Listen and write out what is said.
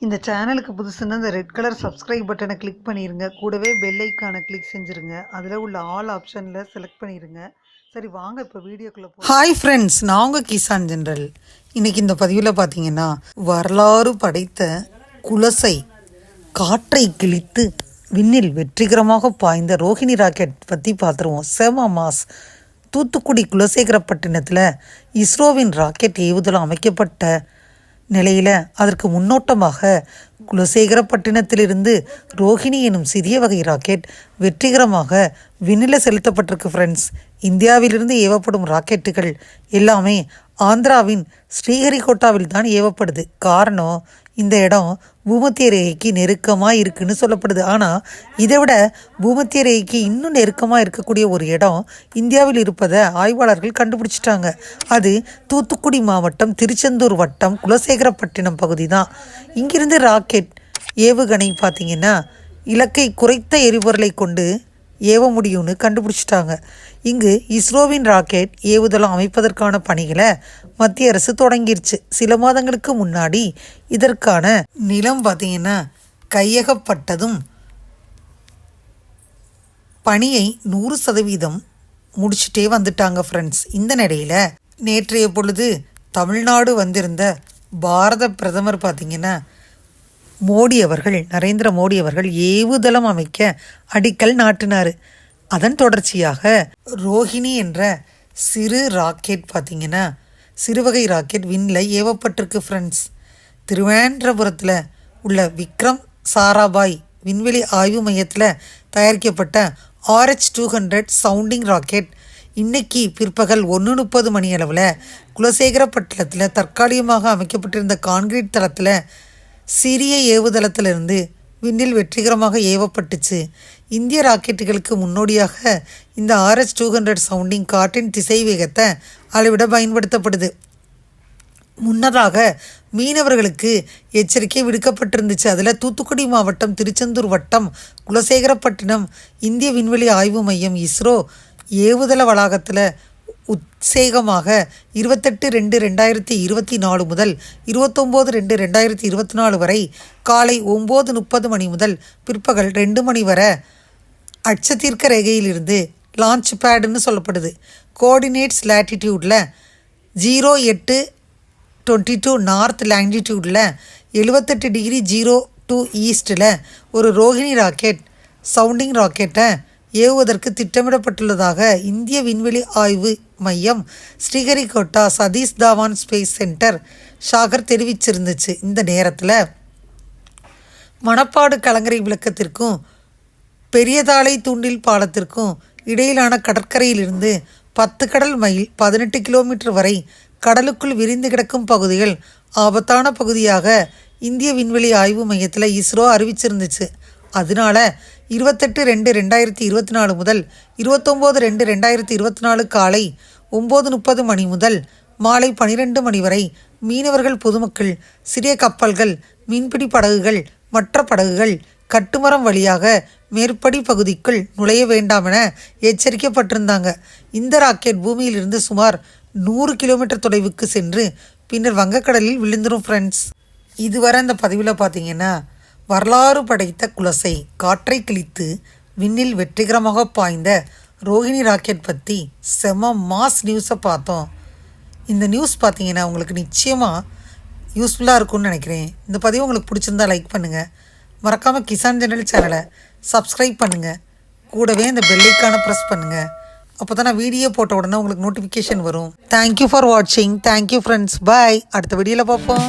இந்த சேனலுக்கு புதுசுன்னா இந்த ரெட் கலர் சப்ஸ்கிரைப் பட்டனை கிளிக் பண்ணிடுங்க. கூடவே பெல் ஐக்கானை கிளிக் செஞ்சுருங்க. அதில் உள்ள ஆல் ஆப்ஷனில் செலக்ட் பண்ணிடுங்க. சரி வாங்க இப்போ வீடியோக்குள்ளே போ. ஹாய் ஃப்ரெண்ட்ஸ், நான் உங்கள் கிசான் ஜென்ரல். இன்றைக்கி இந்த பதிவில் பார்த்தீங்கன்னா வரலாறு படைத்த குலசை காற்றை கிழித்து விண்ணில் வெற்றிகரமாக பாய்ந்த ரோஹிணி ராக்கெட் பற்றி பார்த்துருவோம். செம மாஸ். தூத்துக்குடி குலசேகரப்பட்டினத்தில் இஸ்ரோவின் ராக்கெட் ஏவுதளம் அமைக்கப்பட்ட நிலையில் அதற்கு முன்னோட்டமாக குலசேகரப்பட்டினத்திலிருந்து ரோஹிணி எனும் சிறிய வகை ராக்கெட் வெற்றிகரமாக விண்ணில் செலுத்தப்பட்டிருக்கு ஃப்ரெண்ட்ஸ். இந்தியாவிலிருந்து ஏவப்படும் ராக்கெட்டுகள் எல்லாமே ஆந்திராவின் ஸ்ரீஹரிகோட்டாவில் தான் ஏவப்படுது. காரணம், இந்த இடம் பூமத்திய ரேகைக்கு நெருக்கமாக இருக்குன்னு சொல்லப்படுது. ஆனால் இதை விட பூமத்திய ரேகைக்கு இன்னும் நெருக்கமாக இருக்கக்கூடிய ஒரு இடம் இந்தியாவில் இருப்பதை ஆய்வாளர்கள் கண்டுபிடிச்சிட்டாங்க. அது தூத்துக்குடி மாவட்டம் திருச்செந்தூர் வட்டம் குலசேகரப்பட்டினம் பகுதி தான். இங்கிருந்து ராக்கெட் ஏவுகணை பார்த்திங்கன்னா இலக்கை குறைத்த எரிபொருளை கொண்டு ஏவ முடியும்னு கண்டுபிடிச்சிட்டாங்க. இங்கு இஸ்ரோவின் ராக்கெட் ஏவுதளம் அமைப்பதற்கான பணிகளை மத்திய அரசு தொடங்கிருச்சு. சில மாதங்களுக்கு முன்னாடி இதற்கான நிலம் பார்த்திங்கன்னா கையகப்பட்டதும் பணியை 100% முடிச்சுட்டே வந்துட்டாங்க ஃப்ரெண்ட்ஸ். இந்த நிலையில் நேற்றைய பொழுது தமிழ்நாடு வந்திருந்த பாரத பிரதமர் பார்த்திங்கன்னா நரேந்திர மோடி அவர்கள் ஏவுதளம் அமைக்க அடிக்கல் நாட்டினார். அதன் தொடர்ச்சியாக ரோஹிணி என்ற சிறு ராக்கெட் பார்த்திங்கன்னா சிறுவகை ராக்கெட் விண்ணில் ஏவப்பட்டிருக்கு ஃப்ரெண்ட்ஸ். திருவேண்டபுரத்தில் உள்ள விக்ரம் சாராபாய் விண்வெளி ஆய்வு மையத்தில் தயாரிக்கப்பட்ட RH-200 சவுண்டிங் ராக்கெட் இன்னைக்கு பிற்பகல் 1:30 மணி அளவில் குலசேகரப்பட்டினத்தில் தற்காலிகமாக அமைக்கப்பட்டிருந்த கான்கிரீட் தளத்தில் சிறிய ஏவுதளத்திலிருந்து விண்ணில் வெற்றிகரமாக ஏவப்பட்டுச்சு. இந்திய ராக்கெட்டுகளுக்கு முன்னோடியாக இந்த RH-200 சவுண்டிங் காற்றின் திசை வேகத்தை அளவிட பயன்படுத்தப்படுது. முன்னதாக மீனவர்களுக்கு எச்சரிக்கை விடுக்கப்பட்டிருந்துச்சு. அதில் தூத்துக்குடி மாவட்டம் திருச்செந்தூர் வட்டம் குலசேகரப்பட்டினம் இந்திய விண்வெளி ஆய்வு மையம் இஸ்ரோ ஏவுதள வளாகத்தில் உத்வேகமாக 28/2/2024 முதல் 29/2/2024 வரை காலை 9:30 மணி முதல் பிற்பகல் 2 மணி வரை அட்சதீர்க்க ரேகையிலிருந்து லான்ச் பேடுன்னு சொல்லப்படுது. கோஆர்டினேட்ஸ் லேட்டிடியூடில் 0822 நார்த் லாங்கிடியூடில் 78°02 ஈஸ்டில் ஒரு ரோஹிணி ராக்கெட் சவுண்டிங் ராக்கெட்டை ஏவுவதற்கு திட்டமிடப்பட்டுள்ளதாக இந்திய விண்வெளி ஆய்வு மையம் ஸ்ரீஹரிகோட்டா சதீஷ் தவான் ஸ்பேஸ் சென்டர் ஷாகர் தெரிவிச்சிருந்துச்சு. இந்த நேரத்தில் மணப்பாடு கலங்கரை விளக்கத்திற்கும் பெரியதாளை தூண்டில் பாலத்திற்கும் இடையிலான கடற்கரையிலிருந்து 10 கடல் மைல் 18 கிலோமீட்டர் வரை கடலுக்குள் விரிந்து கிடக்கும் பகுதிகள் ஆபத்தான பகுதியாக இந்திய விண்வெளி ஆய்வு மையத்தில் இஸ்ரோ அறிவிச்சிருந்துச்சு. அதனால 28/2/2024 முதல் 29/2/2024 காலை 9:30 மணி முதல் மாலை 12 மணி வரை மீனவர்கள், பொதுமக்கள், சிறிய கப்பல்கள், மீன்பிடி படகுகள், மற்ற படகுகள் கட்டுமரம் வழியாக மேற்படி பகுதிக்குள் நுழைய வேண்டாம் என எச்சரிக்கப்பட்டிருந்தாங்க. இந்த ராக்கெட் பூமியிலிருந்து சுமார் 100 கிலோமீட்டர் தொலைவுக்கு சென்று பின்னர் வங்கக்கடலில் விழுந்துடும் ஃப்ரெண்ட்ஸ். இதுவரை இந்த பதிவில் பார்த்தீங்கன்னா வரலாறு படைத்த குலசை காற்றை கிழித்து விண்ணில் வெற்றிகரமாக பாய்ந்த ரோஹிணி ராக்கெட் பற்றி செம மாஸ் நியூஸை பார்த்தோம். இந்த நியூஸ் பார்த்தீங்கன்னா உங்களுக்கு நிச்சயமாக யூஸ்ஃபுல்லாக இருக்கும்னு நினைக்கிறேன். இந்த பதிவு உங்களுக்கு பிடிச்சிருந்தா லைக் பண்ணுங்கள். மறக்காமல் கிசான் ஜெனரல் சேனலை சப்ஸ்கிரைப் பண்ணுங்கள். கூடவே இந்த பெல்லைக்கான ப்ரெஸ் பண்ணுங்கள். அப்போ தான் நான் வீடியோ போட்ட உடனே உங்களுக்கு நோட்டிஃபிகேஷன் வரும். தேங்க்யூ ஃபார் வாட்சிங். Thank you friends. பாய். அடுத்த வீடியோவில் பார்ப்போம்.